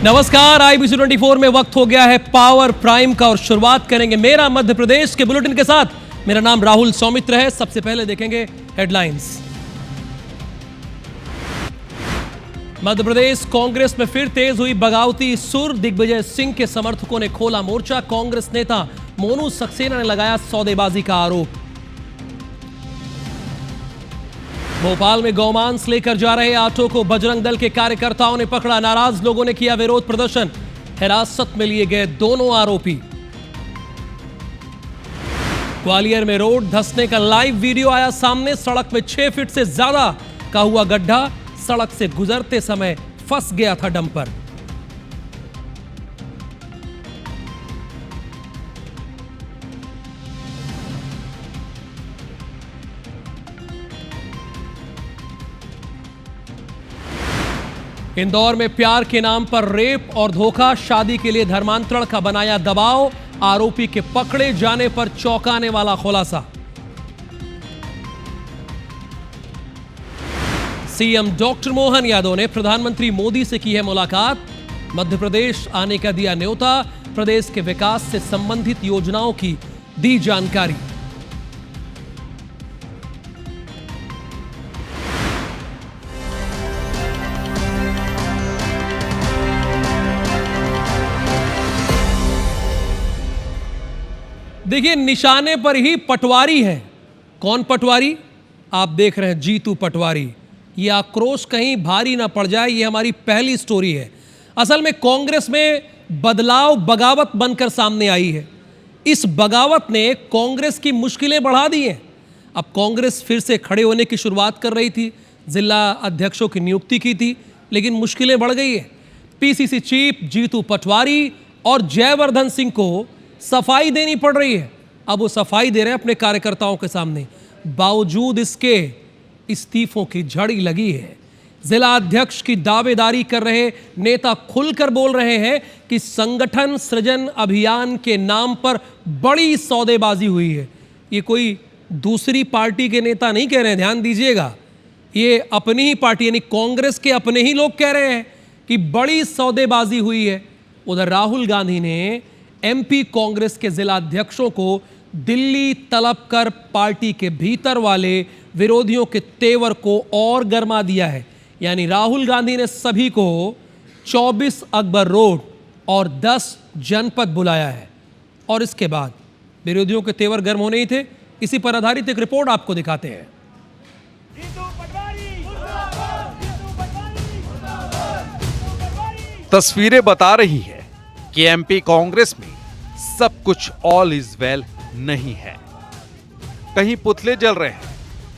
नमस्कार, IBC 24 में वक्त हो गया है पावर प्राइम का और शुरुआत करेंगे मेरा मध्य प्रदेश के बुलेटिन के साथ। मेरा नाम राहुल सौमित्र है। सबसे पहले देखेंगे हेडलाइंस। मध्य प्रदेश कांग्रेस में फिर तेज हुई बगावती सुर। दिग्विजय सिंह के समर्थकों ने खोला मोर्चा। कांग्रेस नेता मोनू सक्सेना ने लगाया सौदेबाजी का आरोप। भोपाल में गौमांस लेकर जा रहे ऑटो को बजरंग दल के कार्यकर्ताओं ने पकड़ा। नाराज लोगों ने किया विरोध प्रदर्शन। हिरासत में लिए गए दोनों आरोपी। ग्वालियर में रोड धंसने का लाइव वीडियो आया सामने। सड़क में 6 फीट से ज्यादा का हुआ गड्ढा। सड़क से गुजरते समय फंस गया था डंपर। इंदौर में प्यार के नाम पर रेप और धोखा। शादी के लिए धर्मांतरण का बनाया दबाव। आरोपी के पकड़े जाने पर चौंकाने वाला खुलासा। सीएम डॉक्टर मोहन यादव ने प्रधानमंत्री मोदी से की है मुलाकात। मध्य प्रदेश आने का दिया न्योता। प्रदेश के विकास से संबंधित योजनाओं की दी जानकारी। देखिए, निशाने पर ही पटवारी है। कौन पटवारी? आप देख रहे हैं जीतू पटवारी। ये आक्रोश कहीं भारी ना पड़ जाए, ये हमारी पहली स्टोरी है। असल में कांग्रेस में बदलाव बगावत बनकर सामने आई है। इस बगावत ने कांग्रेस की मुश्किलें बढ़ा दी हैं। अब कांग्रेस फिर से खड़े होने की शुरुआत कर रही थी। जिला अध्यक्षों की नियुक्ति की थी, लेकिन मुश्किलें बढ़ गई है। पीसीसी चीफ जीतू पटवारी और जयवर्धन सिंह को सफाई देनी पड़ रही है। अब वो सफाई दे रहे हैं अपने कार्यकर्ताओं के सामने। बावजूद इसके इस्तीफों की झड़ी लगी है। जिला अध्यक्ष की दावेदारी कर रहे नेता खुलकर बोल रहे हैं कि संगठन सृजन अभियान के नाम पर बड़ी सौदेबाजी हुई है। ये कोई दूसरी पार्टी के नेता नहीं कह रहे हैं, ध्यान दीजिएगा। ये अपनी ही पार्टी यानी कांग्रेस के अपने ही लोग कह रहे हैं कि बड़ी सौदेबाजी हुई है। उधर राहुल गांधी ने एमपी कांग्रेस के जिला अध्यक्षों को दिल्ली तलब कर पार्टी के भीतर वाले विरोधियों के तेवर को और गरमा दिया है। यानी राहुल गांधी ने सभी को 24 अकबर रोड और 10 जनपद बुलाया है। और इसके बाद विरोधियों के तेवर गर्म होने ही थे। इसी पर आधारित एक रिपोर्ट आपको दिखाते हैं। तस्वीरें बता रही है कि एमपी कांग्रेस में सब कुछ ऑल इज वेल नहीं है। कहीं पुतले जल रहे हैं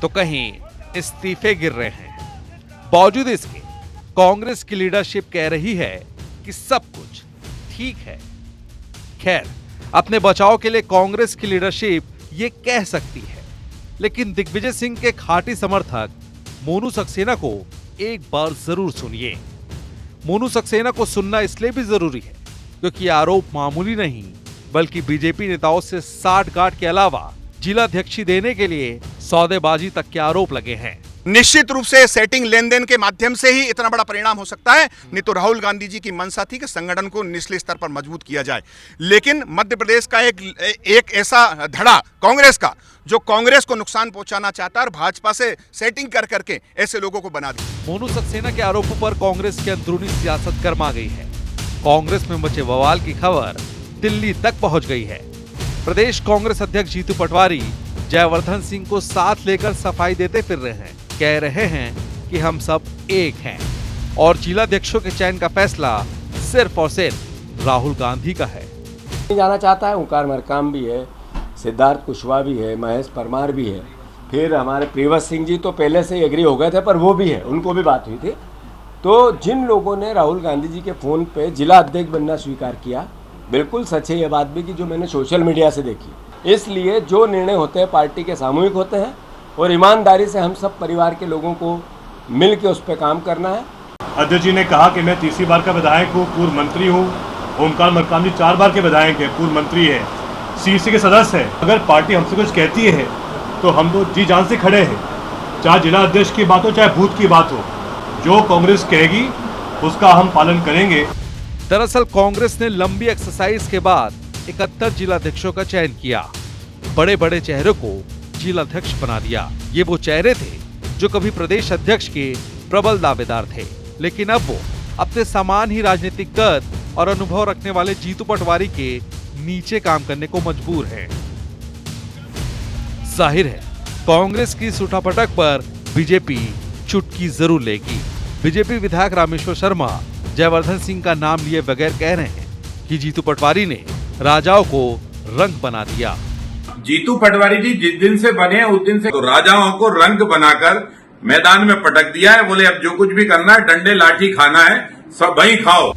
तो कहीं इस्तीफे गिर रहे हैं। बावजूद इसके कांग्रेस की लीडरशिप कह रही है कि सब कुछ ठीक है। खैर, अपने बचाव के लिए कांग्रेस की लीडरशिप ये कह सकती है, लेकिन दिग्विजय सिंह के खाटी समर्थक मोनू सक्सेना को एक बार जरूर सुनिए। मोनू सक्सेना को सुनना इसलिए भी जरूरी है क्योंकि आरोप मामूली नहीं बल्कि बीजेपी नेताओं से साठगांठ के अलावा जिला अध्यक्षी देने के लिए सौदेबाजी तक के आरोप लगे हैं। निश्चित रूप से सेटिंग लेन देन के माध्यम से ही इतना बड़ा परिणाम हो सकता है। नहीं तो राहुल गांधी जी की मंशा थी कि संगठन को निचले स्तर पर मजबूत किया जाए। लेकिन मध्य प्रदेश का एक ऐसा धड़ा कांग्रेस का जो कांग्रेस को नुकसान पहुंचाना चाहता है और भाजपा से सेटिंग कर करके ऐसे लोगों को बना दिया। मोनू सक्सेना के आरोपों पर कांग्रेस की अंदरूनी सियासत गर्मा गई है। कांग्रेस में मचे बवाल की खबर दिल्ली तक पहुंच गई है। प्रदेश कांग्रेस अध्यक्ष जीतू पटवारी जयवर्धन सिंह को साथ लेकर सफाई देते फिर रहे हैं। कह रहे हैं कि हम सब एक हैं और जिला अध्यक्षों के चयन का फैसला सिर्फ और सिर्फ राहुल गांधी का है। जाना चाहता है। ओंकार मरकाम भी है, सिद्धार्थ कुशवाहा भी है, महेश परमार भी है। फिर हमारे प्रियव्रत सिंह जी तो पहले से ही एग्री हो गए थे, पर वो भी है, उनको भी बात हुई थी। तो जिन लोगों ने राहुल गांधी जी के फ़ोन पे जिला अध्यक्ष बनना स्वीकार किया, बिल्कुल सच है ये बात भी कि जो मैंने सोशल मीडिया से देखी। इसलिए जो निर्णय होते हैं पार्टी के सामूहिक होते हैं और ईमानदारी से हम सब परिवार के लोगों को मिल के उस पर काम करना है। अध्यक्ष जी ने कहा कि मैं तीसरी बार का विधायक हूँ, पूर्व मंत्री हूँ। ओंकार मरकाम जी 4 बार के विधायक हैं, पूर्व मंत्री है, सीसी के सदस्य है। अगर पार्टी हमसे कुछ कहती है तो हम तो जी जान से खड़े हैं। चाहे जिला अध्यक्ष की बात हो चाहे बूथ की बात हो, जो कांग्रेस कहेगी उसका हम पालन करेंगे। दरअसल कांग्रेस ने लंबी एक्सरसाइज के बाद 71 जिलाध्यक्षों का चयन किया। बड़े बड़े चेहरों को जिलाध्यक्ष बना दिया। ये वो चेहरे थे जो कभी प्रदेश अध्यक्ष के प्रबल दावेदार थे, लेकिन अब वो अपने समान ही राजनीतिक कद और अनुभव रखने वाले जीतू पटवारी के नीचे काम करने को मजबूर हैं। जाहिर है कांग्रेस की इस उठापटक पर बीजेपी चुटकी जरूर लेगी। बीजेपी विधायक रामेश्वर शर्मा जयवर्धन सिंह का नाम लिए बगैर कह रहे हैं कि जीतू पटवारी ने राजाओं को रंग बना दिया। जीतू पटवारी जी जिस दिन से बने हैं उस दिन से तो राजाओं को रंग बनाकर मैदान में पटक दिया है। बोले अब जो कुछ भी करना है, डंडे लाठी खाना है, सब वहीं खाओ।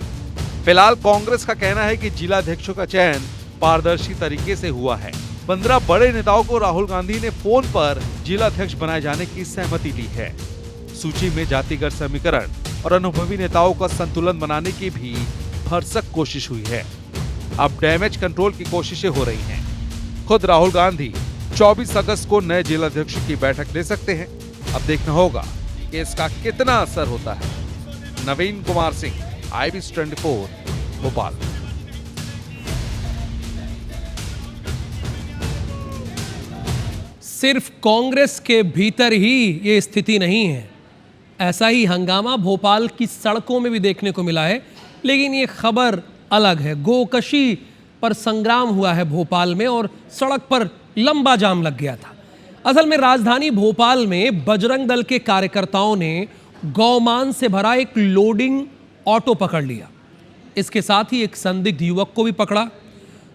फिलहाल कांग्रेस का कहना है कि जिलाध्यक्षों का चयन पारदर्शी तरीके से हुआ है। 15 बड़े नेताओं को राहुल गांधी ने फोन पर जिलाध्यक्ष बनाए जाने की सहमति दी है। सूची में जातिगत समीकरण और अनुभवी नेताओं का संतुलन बनाने की भी भरसक कोशिश हुई है। अब डैमेज कंट्रोल की कोशिशें हो रही हैं। खुद राहुल गांधी 24 अगस्त को नए जिलाध्यक्षों की बैठक ले सकते हैं। अब देखना होगा कि इसका कितना असर होता है। नवीन कुमार सिंह, IBC 24, भोपाल। सिर्फ कांग्रेस के भीतर ही ये स्थिति नहीं है। ऐसा ही हंगामा भोपाल की सड़कों में भी देखने को मिला है, लेकिन ये खबर अलग है। गोकशी पर संग्राम हुआ है भोपाल में और सड़क पर लंबा जाम लग गया था। असल में राजधानी भोपाल में बजरंग दल के कार्यकर्ताओं ने गौमान से भरा एक लोडिंग ऑटो पकड़ लिया। इसके साथ ही एक संदिग्ध युवक को भी पकड़ा।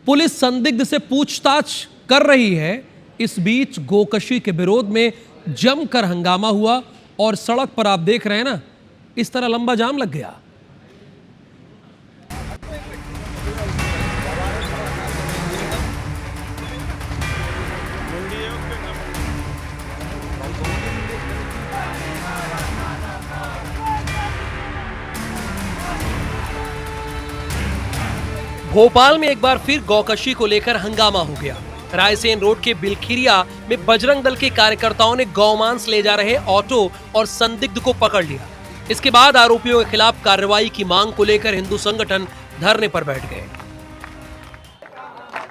पुलिस संदिग्ध से पूछताछ कर रही है। इस बीच गोकशी के विरोध में जमकर हंगामा हुआ और सड़क पर आप देख रहे हैं ना, इस तरह लंबा जाम लग गया। भोपाल में एक बार फिर गौकशी को लेकर हंगामा हो गया। रायसेन रोड के बिलखिरिया में बजरंग दल के कार्यकर्ताओं ने गौमांस ले जा रहे ऑटो और संदिग्ध को पकड़ लिया। इसके बाद आरोपियों के खिलाफ कार्रवाई की मांग को लेकर हिंदू संगठन धरने पर बैठ गए।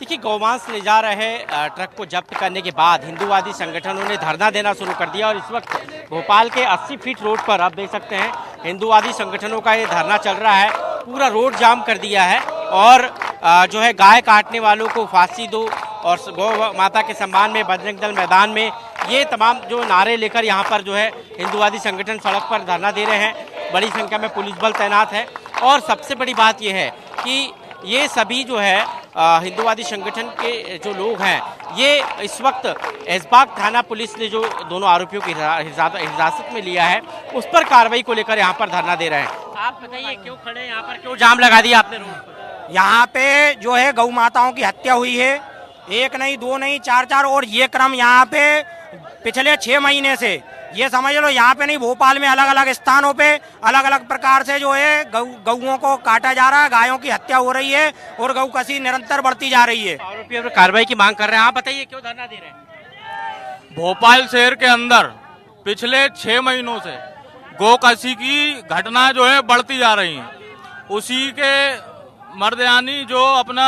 देखिए, गौमांस ले जा रहे ट्रक को जब्त करने के बाद हिंदूवादी संगठनों ने धरना देना शुरू कर दिया और इस वक्त भोपाल के 80 फीट रोड पर आप देख सकते हैं हिंदूवादी संगठनों का ये धरना चल रहा है। पूरा रोड जाम कर दिया है और जो है गाय काटने वालों को फांसी दो और गौ माता के सम्मान में बजरंग दल मैदान में, ये तमाम जो नारे लेकर यहाँ पर जो है हिंदूवादी संगठन सड़क पर धरना दे रहे हैं। बड़ी संख्या में पुलिस बल तैनात है और सबसे बड़ी बात यह है कि ये सभी जो है हिंदूवादी संगठन के जो लोग हैं, ये इस वक्त ऐशबाग थाना पुलिस ने जो दोनों आरोपियों की हिरासत में लिया है, उस पर कार्रवाई को लेकर यहाँ पर धरना दे रहे हैं। आप बताइए क्यों खड़े यहाँ पर, क्यों जाम लगा दिया आपने रोड पर? यहाँ पे जो है गौ माताओं की हत्या हुई है, एक नहीं, दो नहीं, चार, और ये क्रम यहाँ पे पिछले 6 महीने से, ये समझ लो यहाँ पे नहीं, भोपाल में अलग अलग स्थानों पे अलग अलग प्रकार से जो है गऊओं को काटा जा रहा है, गायों की हत्या हो रही है और गौ कसी निरंतर बढ़ती जा रही है। आरोपियों पर कार्रवाई की मांग कर रहे हैं। आप बताइए क्यों धरना दे रहे हैं? भोपाल शहर के अंदर पिछले 6 महीनों से गौ कसी की घटना जो है बढ़ती जा रही है। उसी के मर्दयानी जो अपना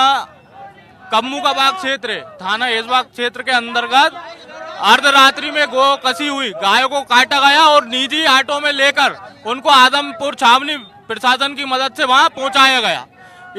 कम्मू का बाग क्षेत्र, थाना ऐशबाग क्षेत्र के अंतर्गत अर्धरात्रि में गौ कसी हुई, गायों को काटा गया और निजी ऑटो में लेकर उनको आदमपुर छावनी प्रशासन की मदद से वहां पहुंचाया गया।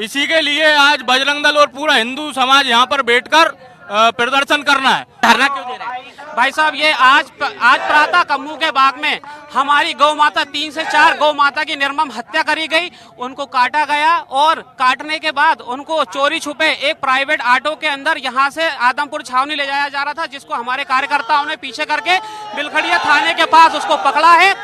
इसी के लिए आज बजरंग दल और पूरा हिंदू समाज यहां पर बैठकर प्रदर्शन करना है। धरना क्यों दे रहे हैं? भाई साहब, ये आज प्रातः कम्मू के बाग में हमारी गौ माता 3 से 4 गौ माता की निर्मम हत्या करी गई, उनको काटा गया और काटने के बाद उनको चोरी छुपे एक प्राइवेट ऑटो के अंदर यहाँ से आदमपुर छावनी ले जाया जा रहा था, जिसको हमारे कार्यकर्ताओं ने पीछे करके बिलखड़िया थाने के पास उसको पकड़ा है।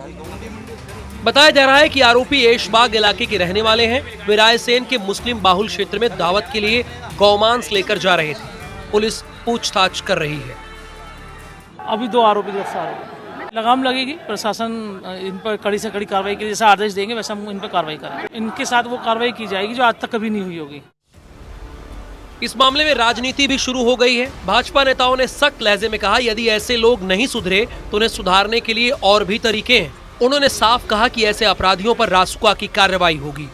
बताया जा रहा है कि आरोपी ऐशबाग इलाके के रहने वाले हैं। वे रायसेन के मुस्लिम बाहुल क्षेत्र में दावत के लिए गौमांस लेकर जा रहे थे। पुलिस पूछताछ कर रही है। अभी 2 आरोपी गिरफ्तार हो गए। लगाम लगेगी, प्रशासन इन पर कड़ी से कड़ी कार्रवाई के लिए जैसा आदेश देंगे वैसा हम इन पर कार्रवाई करेंगे। इनके साथ वो कार्रवाई की जाएगी जो आज तक कभी नहीं हुई होगी। इस मामले में राजनीति भी शुरू हो गई है। भाजपा नेताओं ने सख्त लहजे में कहा, यदि ऐसे लोग नहीं सुधरे तो उन्हें सुधारने के लिए और भी तरीके हैं। उन्होंने साफ कहा कि ऐसे अपराधियों पर रासुका की कार्रवाई होगी।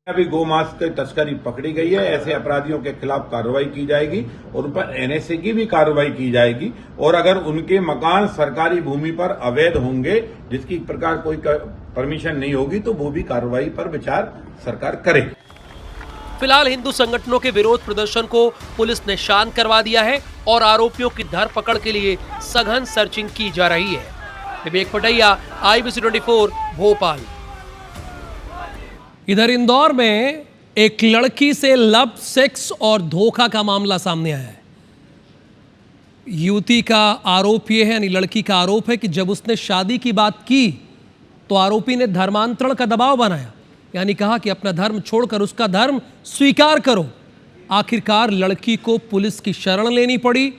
अभी गौमांस की तस्करी पकड़ी गई है, ऐसे अपराधियों के खिलाफ कार्रवाई की जाएगी और उन पर एनएसए की भी कार्रवाई की जाएगी। और अगर उनके मकान सरकारी भूमि पर अवैध होंगे, जिसकी प्रकार कोई परमिशन नहीं होगी, तो वो भी कार्रवाई पर विचार सरकार करेगी। फिलहाल हिंदू संगठनों के विरोध प्रदर्शन को पुलिस ने शांत करवा दिया है और आरोपियों की धरपकड़ के लिए सघन सर्चिंग की जा रही है। विवेक पटैया, IBC 24, भोपाल। इधर इंदौर में एक लड़की से लव, सेक्स और धोखा का मामला सामने आया है। युवती का आरोप यह है, यानी लड़की का आरोप है कि जब उसने शादी की बात की तो आरोपी ने धर्मांतरण का दबाव बनाया, यानी कहा कि अपना धर्म छोड़कर उसका धर्म स्वीकार करो। आखिरकार लड़की को पुलिस की शरण लेनी पड़ी,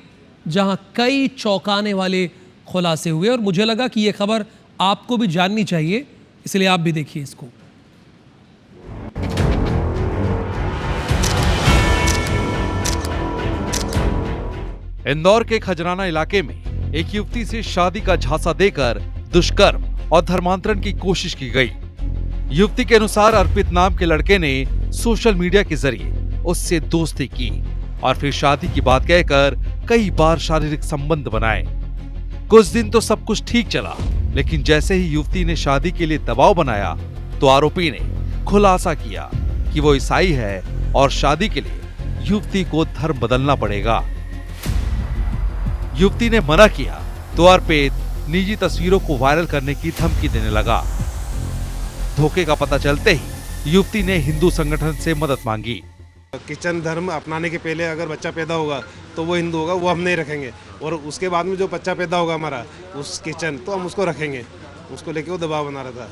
जहां कई चौंकाने वाले खुलासे हुए और मुझे लगा कि यह खबर आपको भी जाननी चाहिए, इसलिए आप भी देखिए इसको। इंदौर के खजराना इलाके में एक युवती से शादी का झांसा देकर दुष्कर्म और धर्मांतरण की कोशिश की गई। युवती के अनुसार अर्पित नाम के लड़के ने सोशल मीडिया के जरिए उससे दोस्ती की और फिर शादी की बात कहकर कई बार शारीरिक संबंध बनाए। कुछ दिन तो सब कुछ ठीक चला, लेकिन जैसे ही युवती ने शादी के लिए दबाव बनाया तो आरोपी ने खुलासा किया कि वो ईसाई है और शादी के लिए युवती को धर्म बदलना पड़ेगा। युवती ने मना किया तो अर्पित निजी तस्वीरों को वायरल करने की धमकी देने लगा। धोखे का पता चलते ही युवती ने हिंदू संगठन से मदद मांगी। क्रिश्चियन धर्म अपनाने के पहले अगर बच्चा पैदा होगा तो वो हिंदू होगा, वो हम नहीं रखेंगे, और उसके बाद में जो बच्चा पैदा होगा हमारा उस क्रिश्चियन, तो हम उसको रखेंगे। उसको लेके वो दबाव बना रहा था।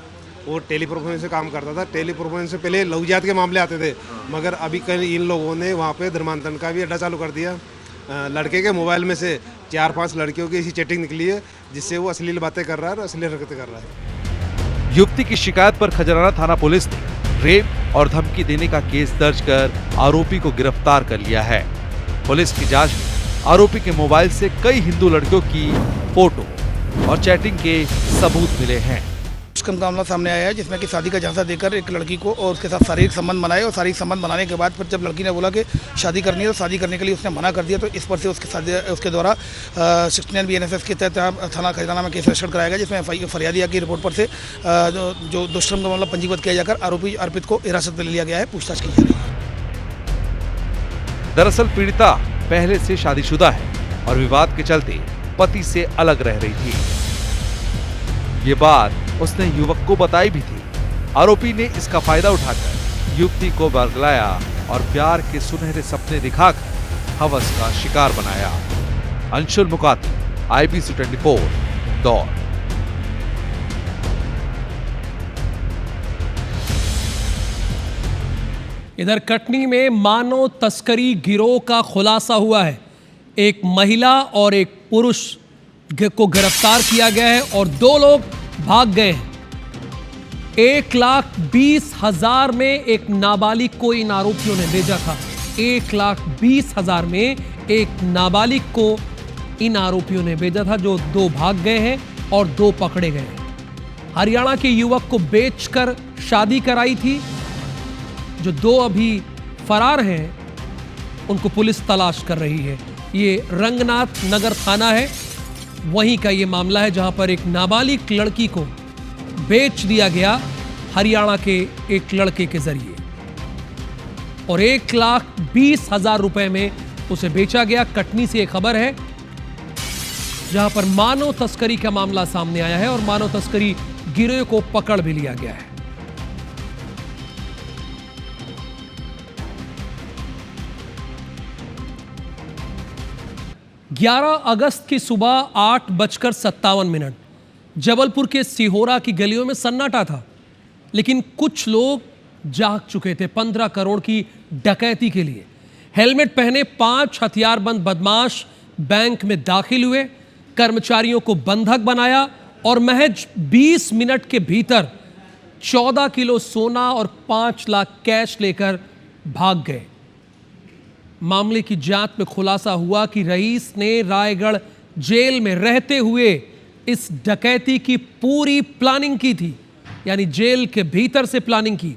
वो टेली परफॉर्मेंस से काम करता था। टेली परफॉर्मेंस से पहले लघु जात के मामले आते थे, मगर अभी कल इन लोगों ने वहाँ पे धर्मांतरण का भी अड्डा चालू कर दिया। लड़के के मोबाइल में से 4-5 लड़कियों की ऐसी चैटिंग निकली है जिससे वो अश्लील बातें कर रहा है और अश्लील हरकतें कर रहा है। युवती की शिकायत पर खजराना थाना पुलिस ने रेप और धमकी देने का केस दर्ज कर आरोपी को गिरफ्तार कर लिया है। पुलिस की जांच में आरोपी के मोबाइल से कई हिंदू लड़कियों की फोटो और चैटिंग के सबूत मिले हैं। उसका मामला सामने आया है जिसमें कि शादी का झांसा देकर एक लड़की को और उसके साथ शारीरिक संबंध बनाए, और शारीरिक संबंध बनाने के बाद फिर जब लड़की ने बोला कि शादी करनी है तो शादी करने के लिए उसने मना कर दिया, तो इस पर से उसके द्वारा 69 BNSS के तहत थाना खजराना में केस रजिस्टर कराया गया, जिसमें फरियादिया की रिपोर्ट पर से जो दुष्कर्म का मामला पंजीबद्ध किया जाकर आरोपी अर्पित को हिरासत में लिया गया है, पूछताछ की जा रही है। दरअसल पीड़िता पहले से शादीशुदा है और विवाद के चलते पति से अलग रह रही थी। ये बात उसने युवक को बताई भी थी। आरोपी ने इसका फायदा उठाकर युवती को बरगलाया और प्यार के सुनहरे सपने दिखाकर हवस का शिकार बनाया। अंशुल मुकाती, IBC 24, इंदौर। इधर कटनी में मानव तस्करी गिरोह का खुलासा हुआ है। एक महिला और एक पुरुष को गिरफ्तार किया गया है और 2 लोग भाग गए हैं। 1,20,000 में एक नाबालिग को इन आरोपियों ने भेजा था। 1,20,000 में एक नाबालिग को इन आरोपियों ने भेजा था, जो 2 भाग गए हैं और 2 पकड़े गए हैं। हरियाणा के युवक को बेचकर शादी कराई थी। जो 2 अभी फरार हैं उनको पुलिस तलाश कर रही है। ये रंगनाथ नगर थाना है, वहीं का ये मामला है जहां पर एक नाबालिग लड़की को बेच दिया गया हरियाणा के एक लड़के के जरिए और 1,20,000 रुपए में उसे बेचा गया। कटनी से एक खबर है जहां पर मानव तस्करी का मामला सामने आया है और मानव तस्करी गिरोह को पकड़ भी लिया गया है। अगस्त की सुबह 8:57 जबलपुर के सिहोरा की गलियों में सन्नाटा था, लेकिन कुछ लोग जाग चुके थे 15 करोड़ की डकैती के लिए। हेलमेट पहने 5 हथियारबंद बदमाश बैंक में दाखिल हुए, कर्मचारियों को बंधक बनाया और महज 20 मिनट के भीतर 14 किलो सोना और 5 लाख कैश लेकर भाग गए। मामले की जांच में खुलासा हुआ कि रईस ने रायगढ़ जेल में रहते हुए इस डकैती की पूरी प्लानिंग की थी, यानी जेल के भीतर से प्लानिंग की।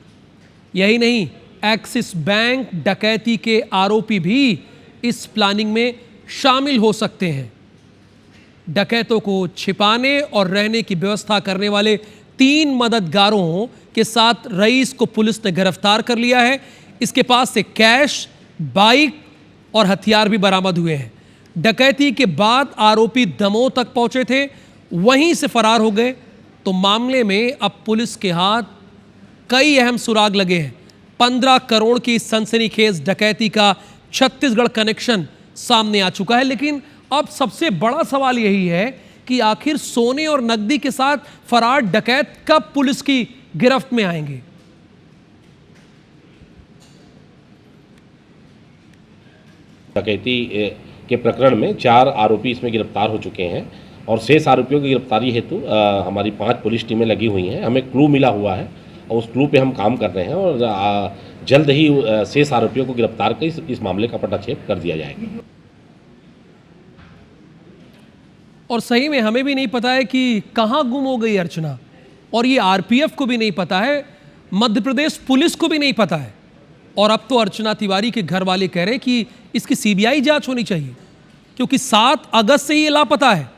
यही नहीं, एक्सिस बैंक डकैती के आरोपी भी इस प्लानिंग में शामिल हो सकते हैं। डकैतों को छिपाने और रहने की व्यवस्था करने वाले 3 मददगारों के साथ रईस को पुलिस ने गिरफ्तार कर लिया है। इसके पास से कैश, बाइक और हथियार भी बरामद हुए हैं। डकैती के बाद आरोपी दमोह तक पहुंचे थे, वहीं से फरार हो गए। तो मामले में अब पुलिस के हाथ कई अहम सुराग लगे हैं। 15 करोड़ की सनसनीखेज डकैती का छत्तीसगढ़ कनेक्शन सामने आ चुका है। लेकिन अब सबसे बड़ा सवाल यही है कि आखिर सोने और नकदी के साथ फरार डकैत कब पुलिस की गिरफ्त में आएंगे। डकैती के प्रकरण में 4 आरोपी इसमें गिरफ्तार हो चुके हैं और शेष आरोपियों की गिरफ्तारी हेतु हमारी 5 पुलिस टीमें लगी हुई हैं। हमें क्रू मिला हुआ है और उस क्रू पे हम काम कर रहे हैं और जल्द ही शेष आरोपियों को गिरफ्तार कर इस मामले का पटाक्षेप कर दिया जाएगा। और सही में हमें भी नहीं पता है कि कहां गुम हो गई अर्चना, और ये आरपीएफ को भी नहीं पता है, मध्य प्रदेश पुलिस को भी नहीं पता है। और अब तो अर्चना तिवारी के घर वाले कह रहे हैं कि इसकी सीबीआई जांच होनी चाहिए, क्योंकि 7 अगस्त से ये लापता है।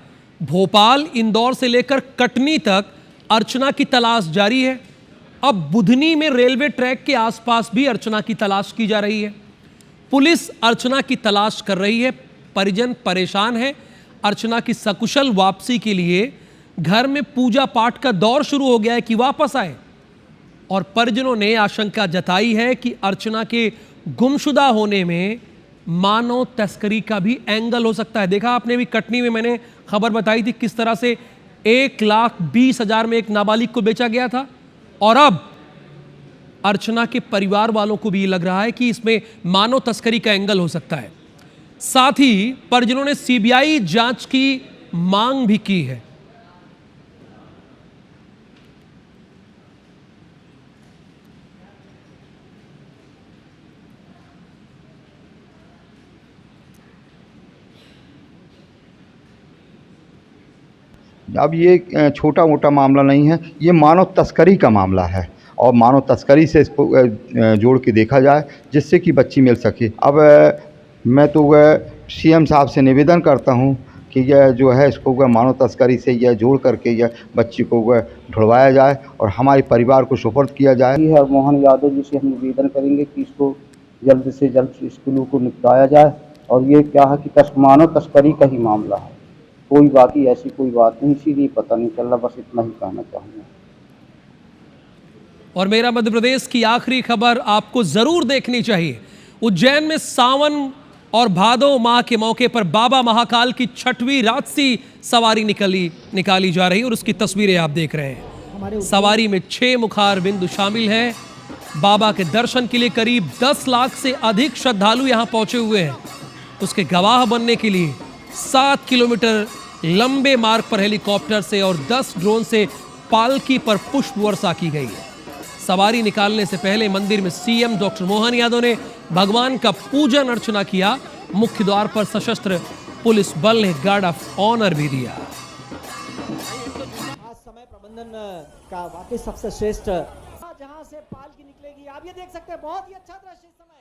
भोपाल, इंदौर से लेकर कटनी तक अर्चना की तलाश जारी है। अब बुधनी में रेलवे ट्रैक के आसपास भी अर्चना की तलाश की जा रही है। पुलिस अर्चना की तलाश कर रही है, परिजन परेशान है। अर्चना की सकुशल वापसी के लिए घर में पूजा पाठ का दौर शुरू हो गया है कि वापस आए। और परिजनों ने आशंका जताई है कि अर्चना के गुमशुदा होने में मानव तस्करी का भी एंगल हो सकता है। देखा आपने भी कटनी में मैंने खबर बताई थी किस तरह से 1,20,000 में एक नाबालिग को बेचा गया था। और अब अर्चना के परिवार वालों को भी लग रहा है कि इसमें मानव तस्करी का एंगल हो सकता है। साथ ही परिजनों ने सीबीआई जांच की मांग भी की है। अब ये छोटा मोटा मामला नहीं है, ये मानव तस्करी का मामला है और मानव तस्करी से इसको जोड़ के देखा जाए जिससे कि बच्ची मिल सके। अब मैं तो सीएम साहब से निवेदन करता हूँ कि यह जो है इसको मानव तस्करी से यह जोड़ करके यह बच्ची को ढुलवाया जाए और हमारे परिवार को सुपुर्द किया जाए। मोहन यादव जी से हम निवेदन करेंगे कि इसको जल्द से जल्द इस क्लू को निपटाया जाए। और ये क्या है कि मानव तस्करी का ही मामला है, कोई बाकी ऐसी कोई बात नहीं, इसीलिए पता नहीं चल रहा। बस इतना ही कहना चाहूँगा। और मेरा मध्य प्रदेश की आखिरी खबर आपको जरूर देखनी चाहिए। उज्जैन में सावन और भादो माह के मौके पर बाबा महाकाल की 6वीं राजसी सवारी निकाली जा रही है और उसकी तस्वीरें आप देख रहे हैं। सवारी में 6 मुखार बिंदु शामिल हैं। बाबा के दर्शन के लिए करीब 10 लाख से अधिक श्रद्धालु यहां पहुंचे हुए हैं। उसके गवाह बनने के लिए 7 किलोमीटर लंबे मार्ग पर हेलीकॉप्टर से और 10 ड्रोन से पालकी पर पुष्प वर्षा की गई है। सवारी निकालने से पहले मंदिर में सीएम डॉक्टर मोहन यादव ने भगवान का पूजन अर्चना किया। मुख्य द्वार पर सशस्त्र पुलिस बल ने गार्ड ऑफ ऑनर भी दिया। आज समय प्रबंधन का वाकई सबसे श्रेष्ठ, जहां से पालकी निकलेगी आप ये देख सकते हैं। बहुत ही अच्छा दृश्य इस समय